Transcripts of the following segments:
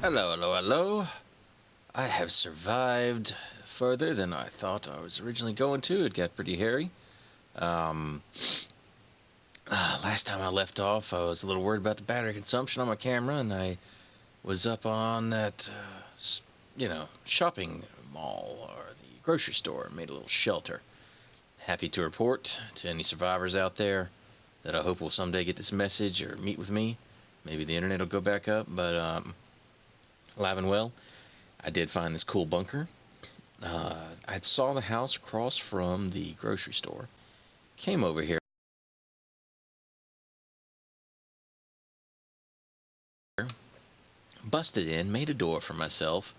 Hello, hello, hello. I have survived further than I thought I was originally going to. It got pretty hairy. Um, Last time I left off, I was a little worried about the battery consumption on my camera, and I was up on that, shopping mall or the grocery store and made a little shelter. Happy to report to any survivors out there that I hope will someday get this message or meet with me. Maybe the internet will go back up, but alive and well. I did find this cool bunker. I saw the house across from the grocery store. Came over here. Busted in, made a door for myself.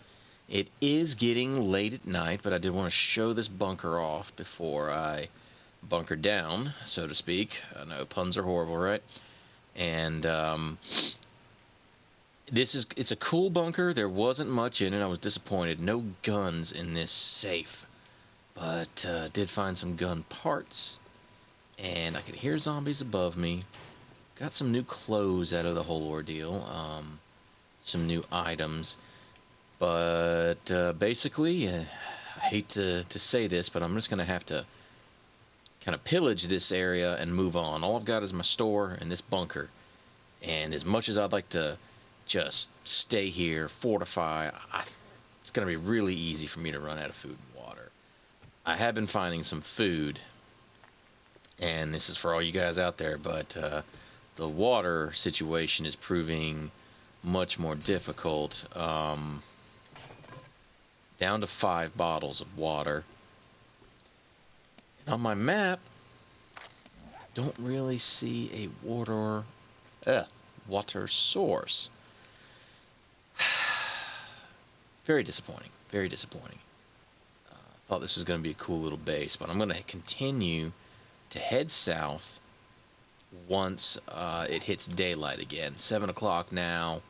It is getting late at night, but I did want to show this bunker off before I bunker down, so to speak. I know puns are horrible, right? And it's a cool bunker. There wasn't much in it. I was disappointed. No guns in this safe, but did find some gun parts, and I could hear zombies above me. Got some new clothes out of the whole ordeal. Some new items, but basically, I hate to say this, but I'm just gonna have to kind of pillage this area and move on. All I've got is my store and this bunker, and as much as I'd like to just stay here, fortify, it's going to be really easy for me to run out of food and water. I have been finding some food, and this is for all you guys out there, but the water situation is proving much more difficult. Down to 5 bottles of water. And on my map, don't really see a water source. Very disappointing. Very disappointing. Thought this was going to be a cool little base, but I'm going to continue to head south once it hits daylight again. 7 o'clock now.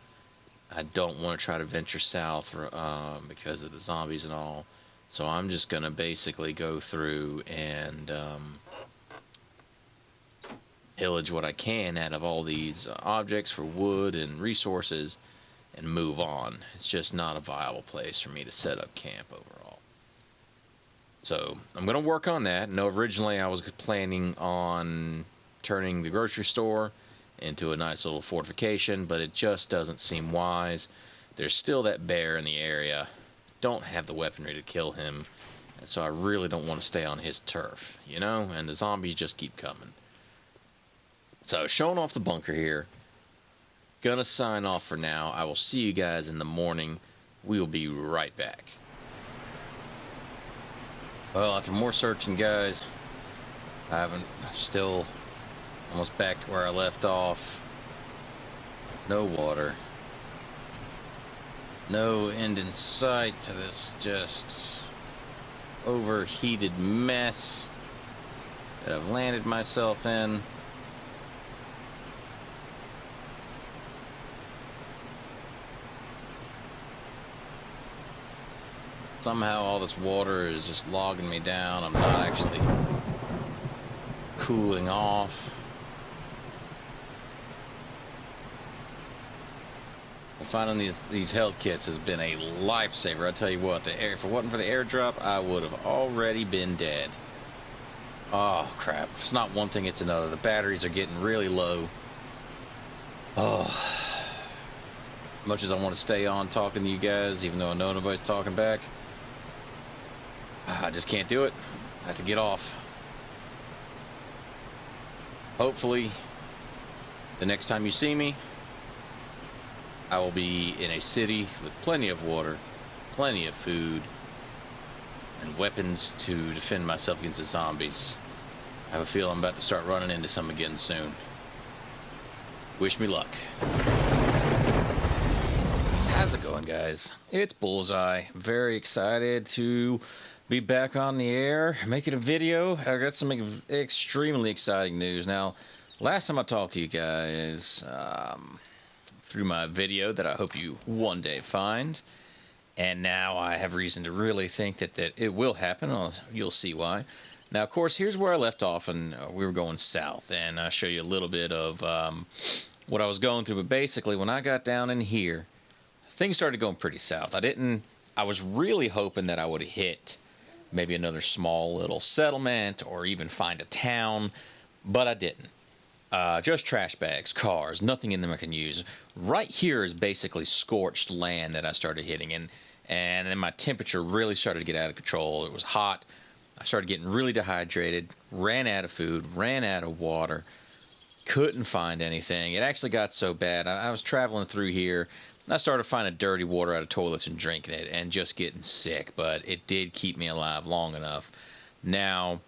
I don't want to try to venture south because of the zombies and all. So I'm just going to basically go through and pillage what I can out of all these objects for wood and resources and move on. It's just not a viable place for me to set up camp overall. So I'm going to work on that. No, originally I was planning on turning the grocery store into a nice little fortification, but it just doesn't seem wise. There's still that bear in the area. Don't have the weaponry to kill him, and so I really don't want to stay on his turf, you know? And the zombies just keep coming. So showing off the bunker here. Gonna sign off for now. I will see you guys in the morning. We will be right back. Well, after more searching, guys, still almost back to where I left off. No water. No end in sight to this just overheated mess that I've landed myself in. Somehow all this water is just logging me down. I'm not actually cooling off. Finding these health kits has been a lifesaver. I tell you what, if it wasn't for the airdrop, I would have already been dead. Oh crap! It's not one thing, it's another. The batteries are getting really low. Oh, as much as I want to stay on talking to you guys, even though I know nobody's talking back, I just can't do it. I have to get off. Hopefully, the next time you see me, I will be in a city with plenty of water, plenty of food, and weapons to defend myself against the zombies. I have a feeling I'm about to start running into some again soon. Wish me luck. How's it going, guys? It's Bullseye. Very excited to be back on the air, making a video. I got some extremely exciting news. Now, last time I talked to you guys, through my video that I hope you one day find, and now I have reason to really think that it will happen. You'll see why. Now, of course, here's where I left off, and we were going south, and I'll show you a little bit of what I was going through. But basically, when I got down in here, things started going pretty south. I was really hoping that I would hit maybe another small little settlement or even find a town, but I didn't. Just trash bags, cars, nothing in them I can use. Right here is basically scorched land that I started hitting, and then my temperature really started to get out of control. It was hot. I started getting really dehydrated, ran out of food, ran out of water, couldn't find anything. It actually got so bad. I was traveling through here, and I started finding dirty water out of toilets and drinking it and just getting sick, but it did keep me alive long enough. Now,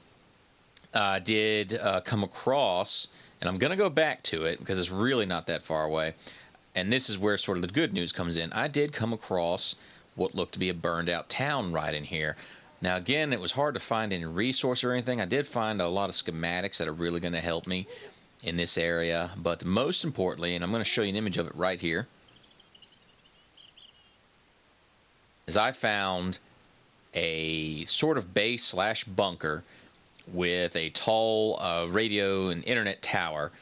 I did come across, and I'm going to go back to it because it's really not that far away, and this is where sort of the good news comes in. I did come across what looked to be a burned out town right in here. Now, again, it was hard to find any resource or anything. I did find a lot of schematics that are really going to help me in this area, but most importantly, and I'm going to show you an image of it right here, is I found a sort of base slash bunker with a tall radio and internet tower,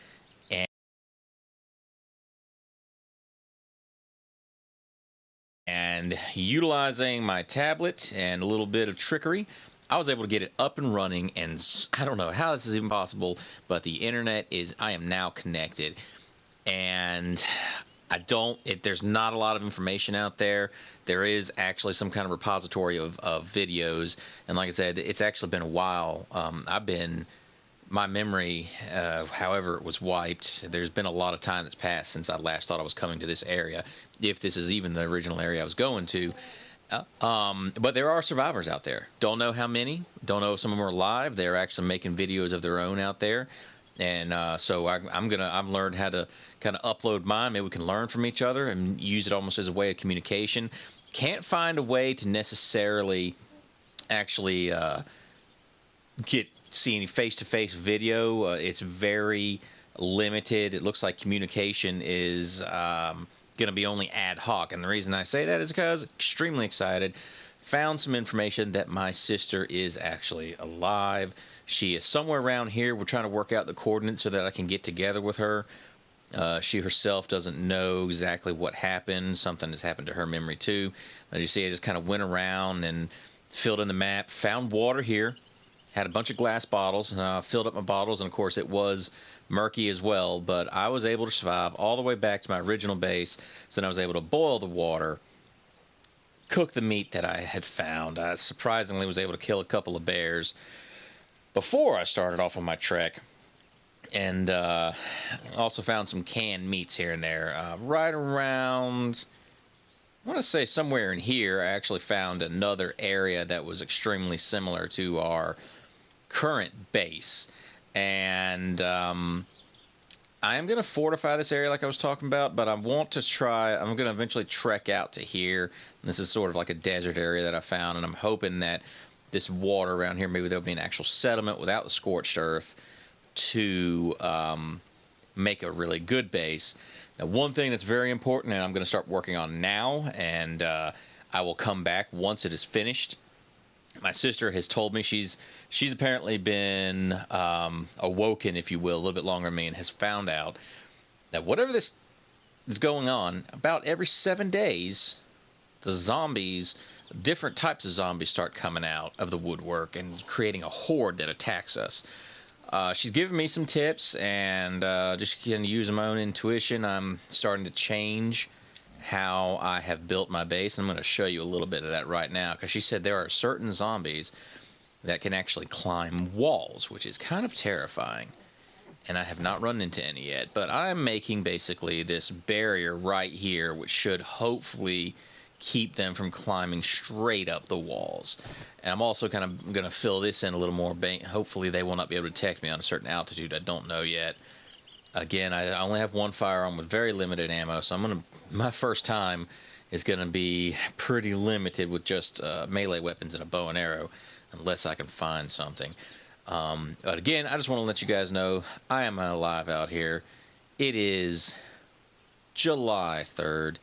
and utilizing my tablet and a little bit of trickery, I was able to get it up and running, and I don't know how this is even possible, but the internet I am now connected, and there's not a lot of information out there. There is actually some kind of repository of videos, and like I said, it's actually been a while. My memory, however it was wiped, there's been a lot of time that's passed since I last thought I was coming to this area, if this is even the original area I was going to. But there are survivors out there. Don't know how many. Don't know if some of them are alive. They're actually making videos of their own out there. And so I've learned how to kind of upload mine. Maybe we can learn from each other and use it almost as a way of communication. Can't find a way to necessarily actually see any face-to-face video. It's very limited. It looks like communication is going to be only ad hoc. And the reason I say that is because extremely excited. Found some information that my sister is actually alive. She is somewhere around here. We're trying to work out the coordinates so that I can get together with her. She herself doesn't know exactly what happened. Something has happened to her memory too. As you see, I just kind of went around and filled in the map. Found water here. Had a bunch of glass bottles. Filled up my bottles, and of course it was murky as well. But I was able to survive all the way back to my original base. So then I was able to boil the water, cook the meat that I had found. I surprisingly was able to kill a couple of bears before I started off on my trek, and also found some canned meats here and there. Right around, I want to say somewhere in here, I actually found another area that was extremely similar to our current base, and I am going to fortify this area like I was talking about, but I'm going to eventually trek out to here. This is sort of like a desert area that I found, and I'm hoping that this water around here, maybe there'll be an actual settlement without the scorched earth to make a really good base. Now, one thing that's very important, and I'm going to start working on now, and I will come back once it is finished. My sister has told me she's apparently been awoken, if you will, a little bit longer than me, and has found out that whatever this is going on, about every 7 days, the zombies, different types of zombies, start coming out of the woodwork and creating a horde that attacks us. She's given me some tips, and just going to use my own intuition, I'm starting to change how I have built my base. I'm going to show you a little bit of that right now, because she said there are certain zombies that can actually climb walls, which is kind of terrifying, and I have not run into any yet. But I'm making basically this barrier right here, which should hopefully keep them from climbing straight up the walls. And I'm also kind of going to fill this in a little more. Hopefully they will not be able to detect me on a certain altitude. I don't know yet. Again, I only have one firearm with very limited ammo, so my first time is going to be pretty limited with just melee weapons and a bow and arrow, unless I can find something. But again, I just want to let you guys know I am alive out here. It is July 3rd,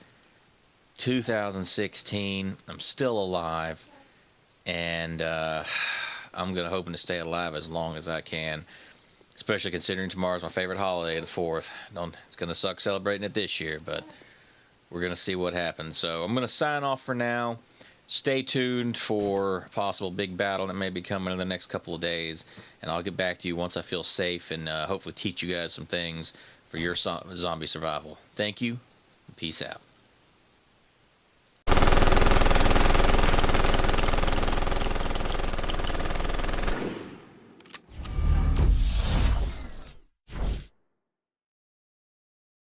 2016. I'm still alive, and I'm hoping to stay alive as long as I can, especially considering tomorrow's my favorite holiday, the 4th. It's going to suck celebrating it this year, but we're going to see what happens. So I'm going to sign off for now. Stay tuned for a possible big battle that may be coming in the next couple of days, and I'll get back to you once I feel safe and hopefully teach you guys some things for your zombie survival. Thank you. Peace out.